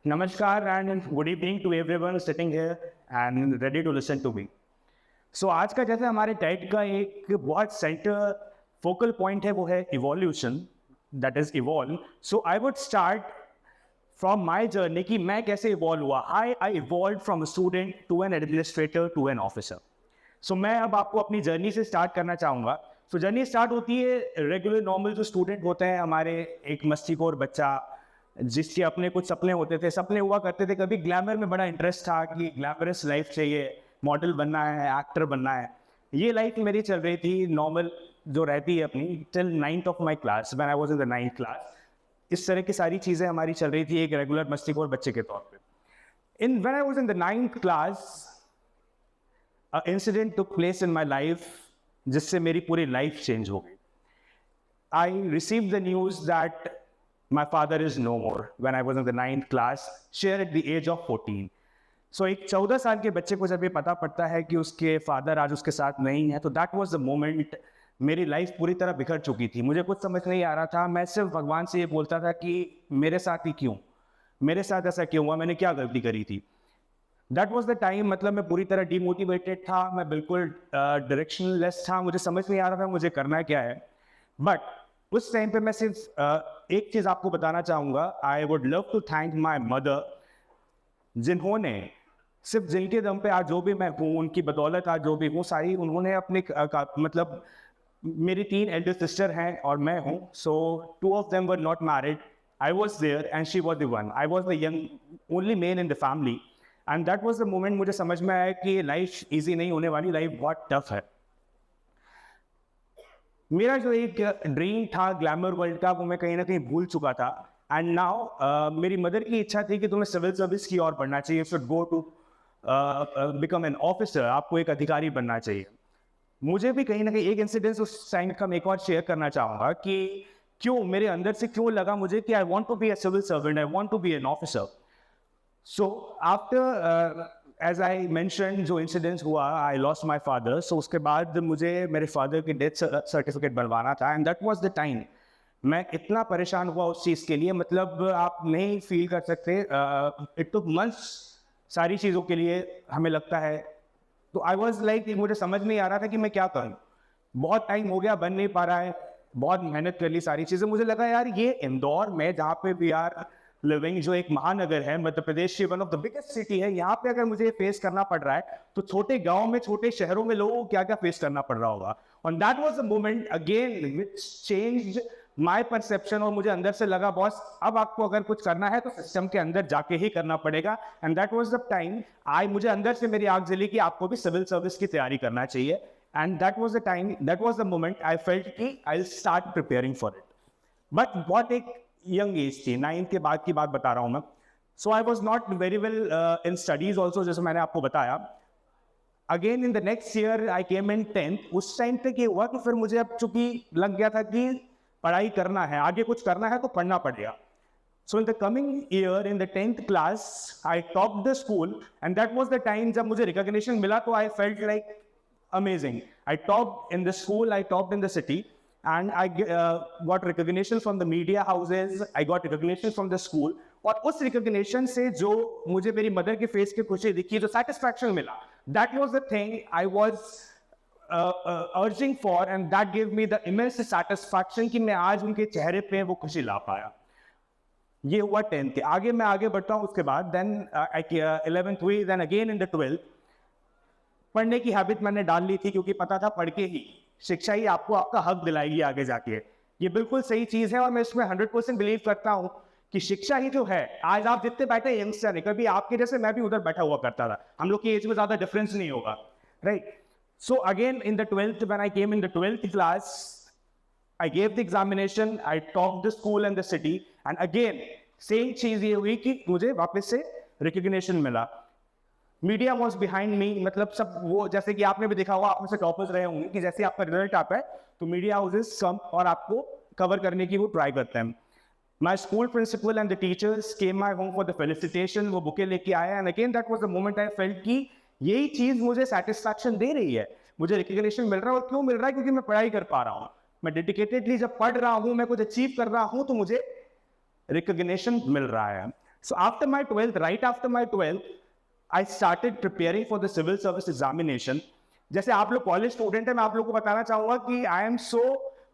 Namaskar and good evening to everyone sitting here and ready to listen to me. So आज का जैसे हमारे TET का एक बहुत सेंटर फोकल पॉइंट है वो है evolution that is evolve. So I would start from my journey कि मैं कैसे इवॉल्व हुआ. I evolve from a student to an administrator to an officer. So मैं अब आपको अपनी जर्नी से स्टार्ट करना चाहूँगा. सो जर्नी स्टार्ट होती है रेगुलर नॉर्मल जो स्टूडेंट होते हैं हमारे, एक मस्तीखोर बच्चा जिसके अपने कुछ सपने होते थे, सपने हुआ करते थे. कभी ग्लैमर में बड़ा इंटरेस्ट था कि ग्लैमरस लाइफ चाहिए, मॉडल बनना है, एक्टर बनना है. ये लाइफ मेरी चल रही थी नॉर्मल जो रहती है अपनी till 9th of my class. When I was in the 9th class इस तरह की सारी चीज़ें हमारी चल रही थी एक रेगुलर मस्तीखोर बच्चे के तौर पे. In when I was in the 9th class a incident took place in my life जिससे मेरी पूरी लाइफ चेंज हो गई. I receive the news that my father is no more when I was in the 9th class, share at the age of 14. So एक 14 साल के बच्चे को जब ये पता पड़ता है कि उसके फादर आज उसके साथ नहीं है, तो दैट वाज द मोमेंट. मेरी लाइफ पूरी तरह बिखर चुकी थी, मुझे कुछ समझ नहीं आ रहा था. मैं सिर्फ भगवान से ये बोलता था कि मेरे साथ ही क्यों, मेरे साथ ऐसा क्यों हुआ, मैंने क्या गलती करी थी. That was the time. मतलब मैं पूरी तरह डीमोटिवेटेड था, मैं बिल्कुल डायरेक्शनलेस था, मुझे समझ नहीं आ रहा था मुझे करना क्या है. बट उस टाइम पे मैं सिर्फ एक चीज़ आपको बताना चाहूँगा. I would love to thank my mother, जिन्होंने सिर्फ जिनके दम पे आज जो भी मैं हूँ, उनकी बदौलत आज जो भी हूँ सारी उन्होंने अपने मतलब मेरी 3 एल्डर सिस्टर हैं और मैं हूँ. So 2 of them were not married. I was there and she was the one. I was the young only men in the family. And that was the moment मुझे समझ में आया कि लाइफ ईजी नहीं होने वाली, लाइफ बहुत tough है. मेरा जो एक ड्रीम था ग्लैमर वर्ल्ड का वो मैं कहीं ना कहीं भूल चुका था. एंड नाउ मेरी मदर की इच्छा थी कि तुम्हें सिविल सर्विस की ओर बढ़ना चाहिए, should go to become an officer, आपको एक अधिकारी बनना चाहिए. मुझे भी कहीं ना कहीं एक इंसिडेंस उस टाइम का मैं एक और शेयर करना चाहूँगा कि क्यों मेरे अंदर से क्यों लगा मुझे कि I want to be a civil servant, I want to be an officer. So after as I mention जो इंसिडेंस हुआ, आई लॉस्ट माई फादर. सो उसके बाद मुझे मेरे फादर की डेथ सर्टिफिकेट बनवाना था. And that was the time मैं इतना परेशान हुआ उस चीज़ के लिए, मतलब आप नहीं फील कर सकते. इट टुक मंथ्स सारी चीज़ों के लिए हमें लगता है. तो आई वॉज लाइक मुझे समझ नहीं आ रहा था कि मैं क्या करूँ. बहुत टाइम हो गया, बन नहीं पा रहा है, बहुत मेहनत कर ली सारी चीज़ें. मुझे लगा यार ये इंदौर में जहाँ पे वी आर लिविंग, जो एक महानगर है मध्य प्रदेश की, one of the biggest city है, यहाँ पे अगर मुझे फेस करना पड़ रहा है तो छोटे गांव में, छोटे शहरों में लोगों को क्या क्या फेस करना पड़ रहा होगा. और that was the moment again which changed my perception. और मुझे अंदर से लगा बॉस अब आपको अगर कुछ करना है तो सिस्टम के अंदर जाके ही करना पड़ेगा. And that was the time मुझे अंदर से मेरी आग जली कि आपको भी सिविल सर्विस की तैयारी करना चाहिए. And that was the time, that was the moment I felt कि I will start preparing for it. But बहुत एक यंग एज थी, 9th के बाद की बात बता रहा हूँ मैं. So I was not very well in studies also, जैसे मैंने आपको बताया. Again in the next year I came in 10th. उस टाइम तक ये हुआ तो फिर मुझे अब चूंकि लग गया था कि पढ़ाई करना है, आगे कुछ करना है तो पढ़ना पड़ेगा. So in the coming year in the 10th class I top the school. And that was the time जब मुझे रिकॉग्निशन मिला तो I felt like amazing. I topped in the school, I topped in the city, and I got recognition from the media houses, I got recognition from the school. और उस recognition से जो मुझे मेरी मदर के face की खुशी दिखी, जो satisfaction मिला, that was the thing I was urging for, and that gave me the immense satisfaction कि मैं आज उनके चेहरे पे वो खुशी ला पाया. ये हुआ 10th के. आगे मैं आगे बढ़ता हूँ उसके बाद. then 11th हुई, then again in the 12th पढ़ने की हैबिट मैंने डाल ली थी, क्योंकि पता था पढ़ के ही शिक्षा ही आपको आपका हक दिलाएगी आगे जाके. ये बिल्कुल सही चीज़ है और मैं इसमें 100% बिलीव करता हूँ कि शिक्षा ही जो है, आज आप जितने बैठे यंगस्टर है, कभी आपके जैसे मैं भी उधर बैठा हुआ करता था, हम लोग की एज में ज़्यादा डिफरेंस नहीं होगा, right. So again in the 12th, when I came in the 12th class, I gave the examination, I top the school and the city. And again same चीज़ ये हुई कि मुझे वापस से रिकग्निशन मिला. Media was behind me. मतलब सब वो, जैसे कि आपने भी देखा होगा, आप में से टॉपर्स रहे होंगे कि जैसे आपका रिजल्ट आता है तो मीडिया हाउसेस कम और आपको कवर करने की वो ट्राई करते हैं. My school principal and the teachers came my home for the felicitation. वो बुके लेके आया. And again that was the moment I felt कि यही चीज़ मुझे सेटिस्फैक्शन दे रही है, मुझे रिकग्निशन मिल रहा है. और क्यों मिल रहा है? क्योंकि मैं पढ़ाई कर पा रहा हूँ, मैं डेडिकेटेडली जब पढ़ रहा हूँ, मैं कुछ अचीव कर रहा हूँ तो मुझे रिकग्निशन मिल रहा है. So after my 12th, right after my 12th, I started preparing for the civil service examination. जैसे आप लोग कॉलेज स्टूडेंट है, मैं आप लोग को बताना चाहूंगा कि I am so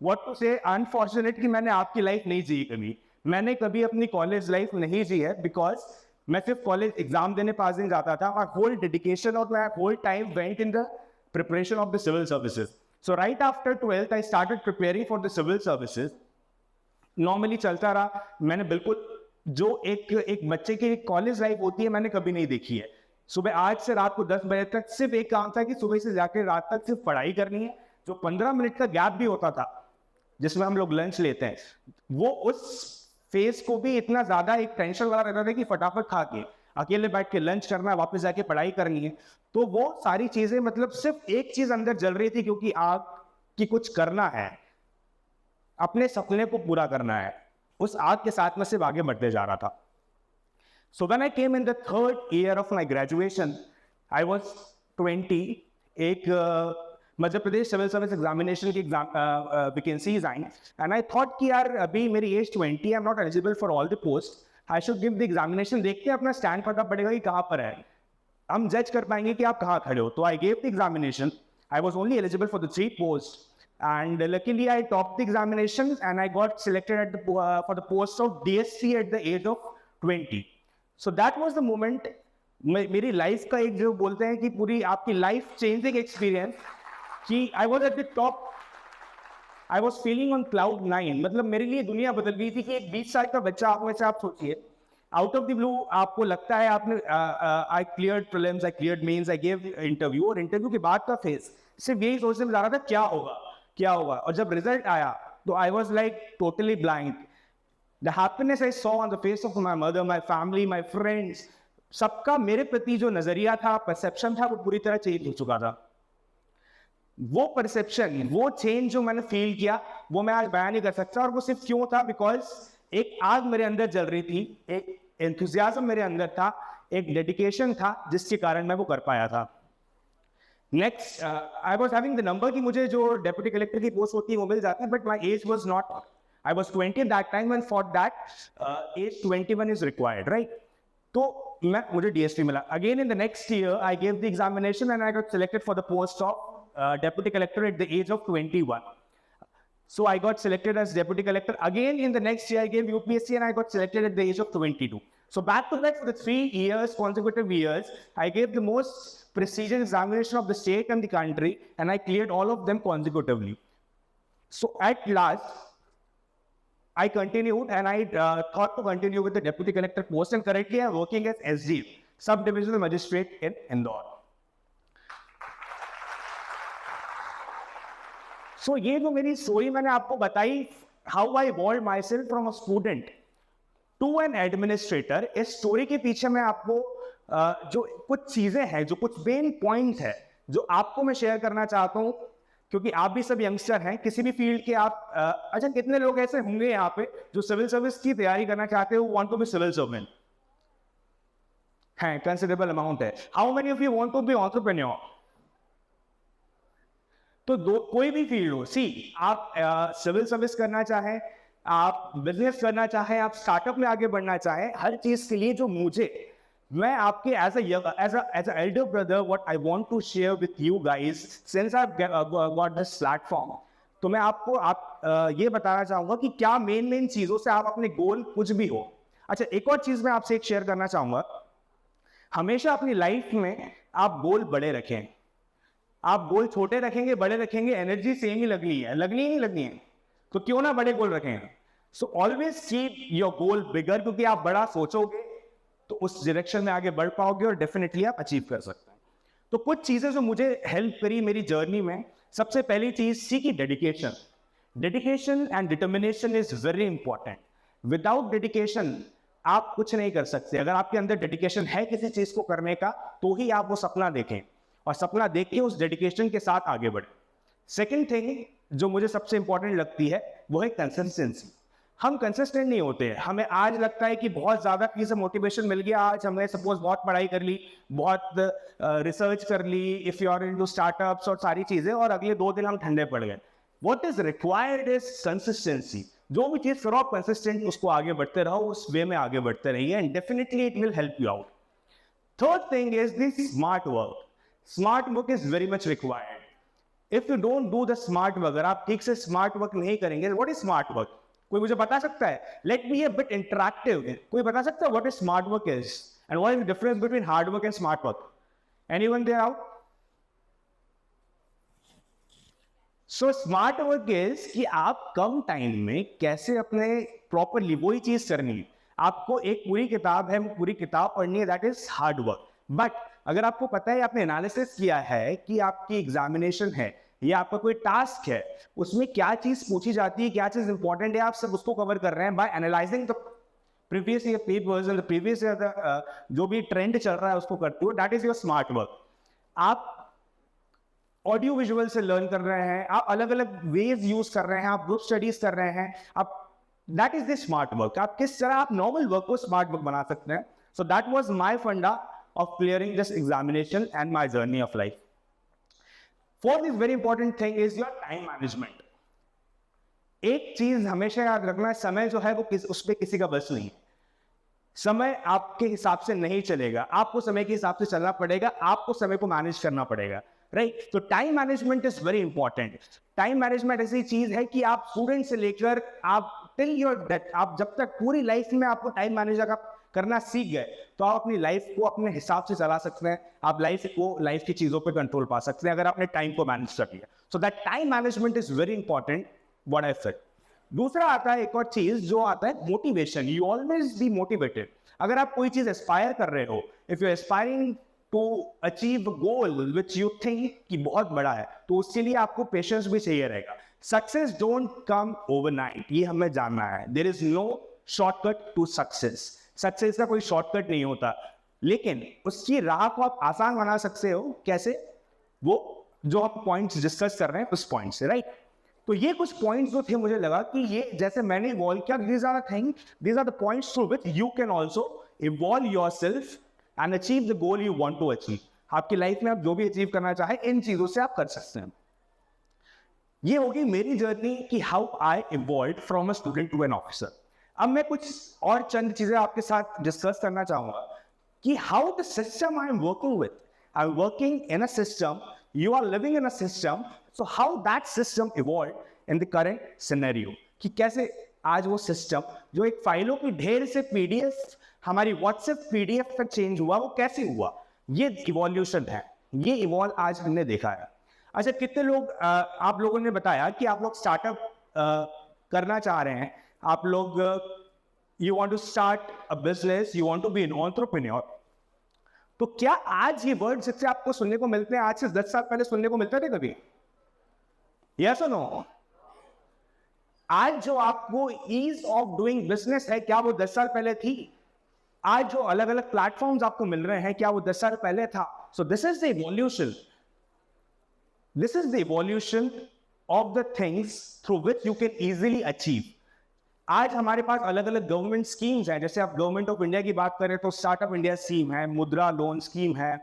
what to say unfortunate कि मैंने आपकी लाइफ नहीं जी कभी. मैंने कभी अपनी कॉलेज लाइफ नहीं जी है, बिकॉज मैं सिर्फ कॉलेज एग्जाम देने 5 दिन जाता था. माई होल डेडिकेशन और my whole time went in the preparation of the civil services. So right after 12th I started preparing for the civil services. Normally चलता रहा. मैंने बिल्कुल जो एक बच्चे की कॉलेज लाइफ होती है मैंने कभी नहीं देखी है. सुबह 8 से रात को 10 बजे तक सिर्फ एक काम था कि सुबह से जाकर रात तक सिर्फ पढ़ाई करनी है. जो 15 मिनट का गैप भी होता था जिसमें हम लोग लंच लेते हैं, वो उस फेज को भी इतना ज्यादा एक टेंशन वाला रहता था कि फटाफट खा के अकेले बैठ के लंच करना है, वापस जाके पढ़ाई करनी है. तो वो सारी चीजें मतलब सिर्फ एक चीज अंदर जल रही थी, क्योंकि आग की कुछ करना है, अपने सपने को पूरा करना है. उस आग के साथ में सिर्फ आगे बढ़ते जा रहा था. So when I came in the 3rd year of my graduation, I was 20. एक Madhya Pradesh civil service examination की वैकेंसीज आई, एंड आई थॉट कि यार अभी मेरी age 20, I am not eligible for all the post, I should give the examination. देखते हैं अपना स्टैंड पता पड़ेगा कि कहाँ पर है, हम जज कर पाएंगे कि आप कहाँ खड़े हो. तो आई gave the examination. I was only eligible for the 3 post. And luckily, I topped the examinations and I got selected for the post of DSC at the age of 20. So that was the moment. मेरी life का एक जो बोलते हैं कि पूरी आपकी life changing experience कि I was at the top. I was feeling on cloud 9. मतलब मेरे लिए दुनिया बदल गई थी कि एक 20 साल का बच्चा, आप वैसे आप सोचिए, आउट ऑफ द ब्लू आपको लगता है आपने I cleared prelims, I cleared mains, I gave interview, और इंटरव्यू के बाद का फेज सिर्फ यही सोचने में जा रहा था क्या होगा क्या होगा. और जब रिजल्ट आया तो I was like totally blind. The happiness I saw on the face of my mother, my family, my friends, सबका मेरे प्रति जो नजरिया था, परसेप्शन था, वो पूरी तरह चेंज हो चुका था. वो परसेप्शन, वो चेंज जो मैंने फील किया, वो मैं आज बयान नहीं कर सकता. और वो सिर्फ क्यों था, बिकॉज एक आग मेरे अंदर जल रही थी, एक एंथुसियाज्म मेरे अंदर था, एक डेडिकेशन था, जिसके कारण मैं वो कर पाया था. Next, I was having the number कि मुझे जो डेप्यूटी कलेक्टर की पोस्ट होती है वो मिल जाता है, but my age was not, I was 20 at that time, and for that age 21 is required, right. तो मुझे डीएसपी मिला. Again in the next year I gave the examination and I got selected for the post of deputy collector at the age of 21. So I got selected as deputy collector. Again in the next year I gave UPSC and I got selected at the age of 22. So back to back for the 3 years, consecutive years, I gave the most prestigious examination of the state and the country, and I cleared all of them consecutively. So at last, I continued and I thought to continue with the deputy collector post, and currently I am working as SG, sub-divisional magistrate in Indore. So ये जो मेरी story मैंने आपको बताई, how I evolve myself from a student to an administrator, इस story के पीछे मैं आपको जो कुछ चीजें हैं, जो कुछ मेन पॉइंट्स हैं, जो आपको मैं शेयर करना चाहता हूँ, क्योंकि आप भी सब यंगस्टर हैं, किसी भी फील्ड के आप. अच्छा, कितने लोग ऐसे होंगे यहाँ पे जो सिविल सर्विस की तैयारी करना चाहते हो, want to be civil servant? है, कंसिडरेबल अमाउंट है. How many of you want to be entrepreneur? तो कोई भी फील्ड हो, सी आप सिविल सर्विस करना चाहें, आप बिजनेस करना चाहें, आप स्टार्टअप में आगे बढ़ना चाहें, हर चीज के लिए जो मैं आपके as a elder brother what I want to share with you guys since I got this platform, तो मैं आपको ये बताना चाहूंगा कि क्या मेन चीजों से आप अपने गोल कुछ भी हो. अच्छा, एक और चीज मैं आपसे एक शेयर करना चाहूंगा. हमेशा अपनी लाइफ में आप गोल बड़े रखें. आप गोल छोटे रखेंगे, बड़े रखेंगे, एनर्जी सेम ही लगनी है तो क्यों ना बड़े गोल रखें. So always keep your goal bigger, क्योंकि आप बड़ा सोचोगे तो उस डायरेक्शन में आगे बढ़ पाओगे और डेफिनेटली आप अचीव कर सकते हैं. तो कुछ चीजें जो मुझे हेल्प करी मेरी जर्नी में, सबसे पहली चीज सी की dedication and determination is very important. Without dedication आप कुछ नहीं कर सकते. अगर आपके अंदर डेडिकेशन है किसी चीज को करने का, तो ही आप वो सपना देखें, और सपना देख के उस डेडिकेशन के साथ आगे बढ़े. सेकेंड थिंग जो मुझे सबसे इंपॉर्टेंट लगती है वो है कंसिस्टेंसी. हम कंसिस्टेंट नहीं होते हैं. हमें आज लगता है कि बहुत ज्यादा किसी से मोटिवेशन मिल गया, आज हमने सपोज बहुत पढ़ाई कर ली, बहुत रिसर्च कर ली, if you are into startups और सारी चीजें, और अगले 2 दिन हम ठंडे पड़ गए. What is required is consistency. जो भी चीज करो आप कंसिस्टेंट उसको आगे बढ़ते रहो, उस वे में आगे बढ़ते रहिए, and definitely it will help you out. Third thing is this smart work. Smart work is very much required. If you don't do the smart work, अगर आप ठीक से स्मार्ट वर्क नहीं करेंगे, व्हाट इज स्मार्ट वर्क? कोई मुझे बता सकता है? Let me a bit interactive. कोई बता सकता है what is smart work is and what is the difference between hard work and smart work? Anyone there out? So smart work is कि आप कम टाइम में कैसे अपने प्रॉपरली वही चीज करनी है. आपको एक पूरी किताब है, वो पूरी किताब पढ़नी है, that is hard work. But अगर आपको पता है, आपने एनालिसिस किया है कि आपकी एग्जामिनेशन है या आपका कोई टास्क है, उसमें क्या चीज पूछी जाती है, क्या चीज इंपॉर्टेंट है, आप सब उसको कवर कर रहे हैं by analysing the previous year papers and the previous year जो भी ट्रेंड चल रहा है उसको करते हो, that is your smart work. आप ऑडियो विजुअल से लर्न कर रहे हैं, आप अलग अलग वेज यूज कर रहे हैं, आप ग्रुप स्टडीज कर रहे हैं, आप that is the smart work. आप किस तरह आप नॉर्मल वर्क को स्मार्ट वर्क बना सकते हैं. सो दैट वाज माय फंडा of clearing this examination and my journey of life. Fourth is very important thing is your time management. एक चीज हमेशा याद रखना है, समय जो है वो उस पर किसी का बस नहीं. समय आपके हिसाब से नहीं चलेगा, आपको समय के हिसाब से चलना पड़ेगा, आपको समय को मैनेज करना पड़ेगा, राइट? तो time management is very important. Time management ऐसी चीज है कि आप स्टूडेंट से लेकर आप टिल योर डेथ, आप जब तक पूरी लाइफ में आपको टाइम मैनेज करना सीख गए तो आप अपनी लाइफ को अपने हिसाब से चला सकते हैं, आप लाइफ की चीजों पे कंट्रोल पा सकते हैं अगर आपने टाइम को मैनेज कर लिया. So that time management is very important, what I said. दूसरा आता है एक और चीज जो आता है motivation. You always be motivated. अगर आप कोई चीज एस्पायर कर रहे हो, if you aspiring to achieve goal which you think कि बहुत बड़ा है, तो उसके लिए आपको पेशेंस भी चाहिए रहेगा. सक्सेस डोंट कम ओवरनाइट, ये हमें जानना है. There is no shortcut to success. Success का कोई शॉर्टकट नहीं होता, लेकिन उसकी राह को आप आसान बना सकते हो. कैसे? वो जो हम पॉइंट्स डिस्कस कर रहे हैं उस पॉइंट से, राइट? तो ये कुछ पॉइंट्स जो थे, मुझे लगा कि ये जैसे मैंने इवॉल्व किया, these are the thing, these are the points through which you can also evolve yourself and achieve the goal you want to achieve. आपकी लाइफ में आप जो भी अचीव करना चाहे, इन चीजों से आप कर सकते हैं. ये होगी मेरी जर्नी कि how I evolve from a student to an officer. अब मैं कुछ और चंद चीजें आपके साथ डिस्कस करना चाहूंगा कि how the system I am working with. I am working in a system, you are living in a system, so how that system evolve in the current scenario. कि कैसे आज वो सिस्टम जो एक फाइलों की ढेर से पीडीएफ हमारी व्हाट्सएप पीडीएफ तक चेंज हुआ, वो कैसे हुआ. ये इवोल्यूशन है, ये इवॉल्व आज हमने देखा है. अच्छा, कितने लोग आप लोगों ने बताया कि आप लोग स्टार्टअप करना चाह रहे हैं, आप लोग you want to start a business, you want to be an entrepreneur. तो क्या आज ये वर्ड जिससे आपको सुनने को मिलते हैं, आज से 10 साल पहले सुनने को मिलते थे कभी? यस और नो? आज जो आपको ईज ऑफ डूइंग बिजनेस है, क्या वो 10 साल पहले थी? आज जो अलग अलग प्लेटफॉर्म्स आपको मिल रहे हैं, क्या वो 10 साल पहले था? So this is the evolution. This is the evolution of the things through which you can easily achieve. आज हमारे पास अलग अलग गवर्नमेंट स्कीम्स हैं. जैसे आप गवर्नमेंट ऑफ इंडिया की बात करें तो स्टार्टअप इंडिया स्कीम है, मुद्रा लोन स्कीम है,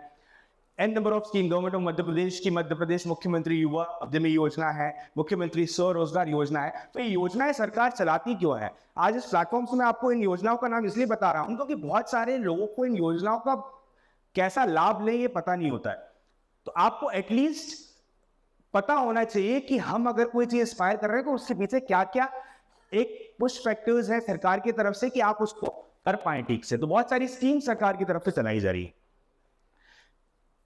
an number of scheme. Government of Madhya Pradesh की मध्य प्रदेश मुख्यमंत्री युवा उद्यमी योजना है, मुख्यमंत्री स्वरोजगार योजना है. तो ये योजनाएं सरकार चलाती क्यों है? आज इस प्लेटफॉर्म से मैं आपको इन योजनाओं का नाम इसलिए बता रहा हूं क्योंकि बहुत सारे लोगों को इन योजनाओं का कैसा लाभ ले ये पता नहीं होता है. तो आपको एटलीस्ट पता होना चाहिए कि हम अगर कोई चीज एस्पायर कर रहे हैं तो उसके पीछे क्या क्या एक पुश फैक्टर्स है सरकार की तरफ से कि आप उसको कर पाए ठीक से. तो बहुत सारी स्कीम सरकार की तरफ से चलाई जा रही है.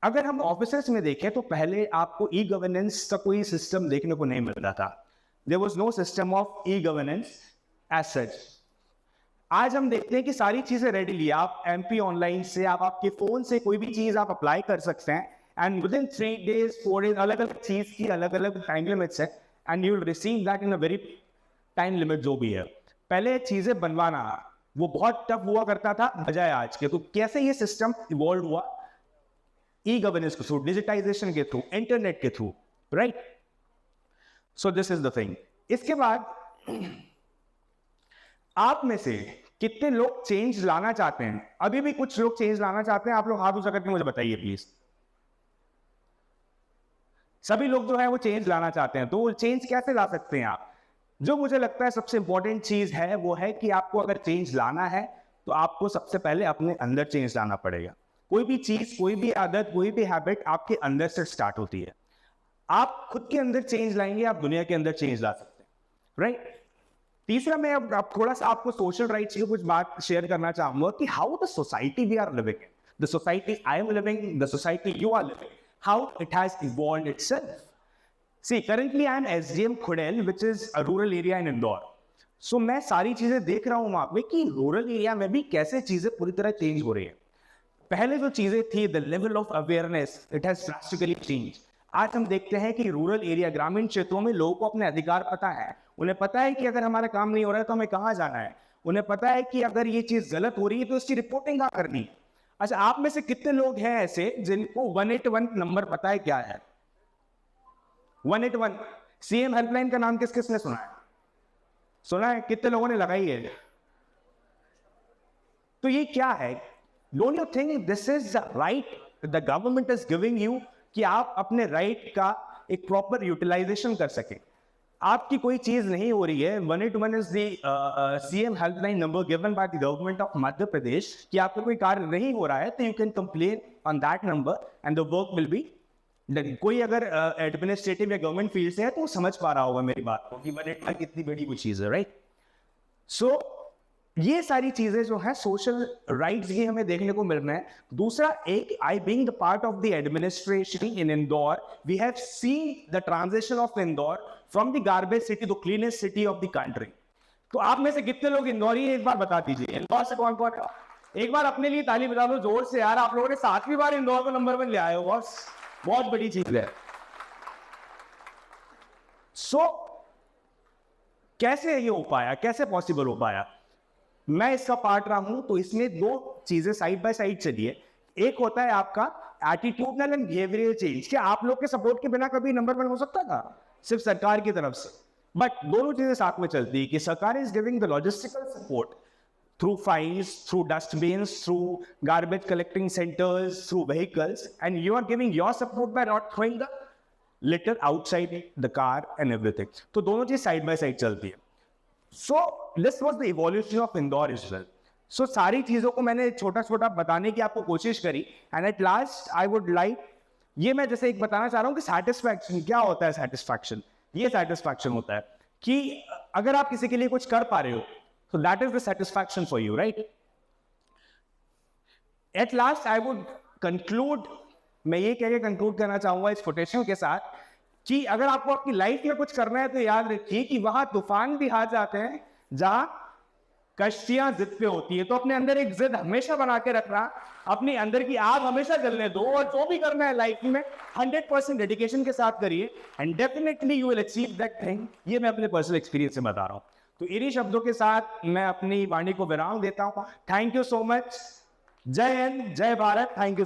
अगर हम ऑफिसेस में देखें तो पहले आपको ई गवर्नेंस का कोई सिस्टम देखने को नहीं मिलता था. There was no system of e governance as such. आज हम देखते हैं कि सारी चीजें रेडीली आप एमपी ऑनलाइन से, आप आपके फोन से कोई भी चीज आप अप्लाई कर सकते हैं and with in 3 days 4 days अलग अलग चीज की अलग अलग टाइम लिमिट्स है and you will receive that in a very time limit जो भी है. पहले चीजें बनवाना वो बहुत टफ हुआ करता था बजाय आज के. तो कैसे ये सिस्टम इवॉल्व हुआ? ई गवर्नेंस के थ्रू, डिजिटाइजेशन के थ्रू, इंटरनेट के through, right? So this is the thing. इसके बाद आप में से कितने लोग चेंज लाना चाहते हैं? अभी भी कुछ लोग चेंज लाना चाहते हैं. आप लोग हाथ ऊंचा करके मुझे बताइए प्लीज. सभी लोग जो है वो चेंज लाना चाहते हैं. तो वो चेंज कैसे ला सकते हैं आप? जो मुझे लगता है सबसे इंपॉर्टेंट चीज है वो है कि आपको अगर चेंज लाना है तो आपको सबसे पहले अपने अंदर चेंज लाना पड़ेगा। कोई भी चीज, कोई भी आदत, कोई भी हैबिट आपके अंदर से स्टार्ट होती है। आप खुद के अंदर चेंज लाएंगे, आप दुनिया के अंदर चेंज ला सकते हैं, राइट। तीसरा, मैं अब थोड़ा सा आपको सोशल राइट्स की कुछ बात शेयर करना चाहूंगा कि how the society we are living in, the society I am living, the society you are living, how it has evolved itself. See, currently I am SDM Khudel, which is a rural area in Indore. So मैं सारी चीजें देख रहा हूँ वहां पे कि rural area में भी कैसे चीजें पूरी तरह चेंज हो रही है। पहले जो चीजें थी, the level of awareness, it has drastically change. आज हम देखते हैं कि रूरल एरिया, ग्रामीण क्षेत्रों में लोगों को अपने अधिकार पता है। उन्हें पता है कि अगर हमारा काम नहीं हो रहा है तो हमें कहाँ जाना है। उन्हें पता है कि अगर ये चीज गलत हो रही है तो उसकी रिपोर्टिंग कहाँ करनी है। अच्छा, आप में से कितने लोग हैं ऐसे जिनको 181 नंबर पता है क्या है? 181 सीएम हेल्पलाइन का नाम किस किसने सुना है? सुना है? कितने लोगों ने लगाई है? तो ये क्या है? Don't you think this is the right the government is giving you कि आप अपने राइट का एक प्रॉपर यूटिलाइजेशन कर सकें? आपकी कोई चीज नहीं हो रही है, 181 is the CM helpline number given by the government of Madhya Pradesh, कि आपका कोई कार्य नहीं हो रहा है तो you can complain on that number and the work will be. कोई अगर एडमिनिस्ट्रेटिव या गवर्नमेंट फील्ड से है तो वो समझ पा रहा होगा मेरी बात को कि 181 कितनी बड़ी कोई चीज है, राइट। सो ये सारी चीजें जो है सोशल राइट्स ये हमें देखने को मिल रहे हैं। दूसरा, एक I being the part of the administration in Indore, we have seen the transition of Indore from the garbage city to cleanest city of the country. तो आप में से कितने लोग इंदौरी हैं? एक बार बता दीजिए, इंदौर से कौन कौन है? एक बार अपने लिए ताली बजा दो जोर से यार, आप लोगों ने 7वीं बार इंदौर को नंबर 1 ले आए हो बॉस, बहुत बड़ी चीज है। सो कैसे ये हो पाया, कैसे पॉसिबल हो पाया? मैं इसका पार्ट रहा हूं तो इसमें 2 चीजें साइड बाय साइड चलिए। एक होता है आपका एटीट्यूडनल एंड बिहेवियरल चेंज। क्या आप लोग के सपोर्ट के बिना कभी नंबर 1 हो सकता था सिर्फ सरकार की तरफ से? बट दोनों चीजें साथ में चलती है कि सरकार is giving the logistical support through fines, through dustbins, through garbage collecting centers, through vehicles, and you are giving your support by not throwing the litter outside the car and everything. तो दोनों चीज side by side चलती है। So this was the evolution of Indore as well. So सारी चीजों को मैंने छोटा छोटा बताने की आपको कोशिश करी, and at last I would like, ये मैं जैसे एक बताना चाह रहा हूँ कि satisfaction क्या होता है। satisfaction, ये satisfaction होता है कि अगर आप किसी के लिए कुछ कर पा रहे हो, so that is the satisfaction for you, right? At last I would conclude, मैं ये कह के conclude करना चाहूंगा इस quotation के साथ कि अगर आपको अपनी लाइफ में कुछ करना है तो याद रखिए कि वहां तूफान भी आ जाते हैं जहां कश्तियां जिद पे होती है। तो अपने अंदर एक जिद हमेशा बना के रखना, अपने अंदर की आग हमेशा जलने दो, और जो भी करना है लाइफ में 100% डेडिकेशन के साथ करिए, and definitely you will achieve that thing. ये मैं अपने पर्सनल एक्सपीरियंस से बता रहा हूँ। तो इन्हीं शब्दों के साथ मैं अपनी वाणी को विराम देता हूँ। Thank you so much. जय हिंद, जय भारत। Thank you.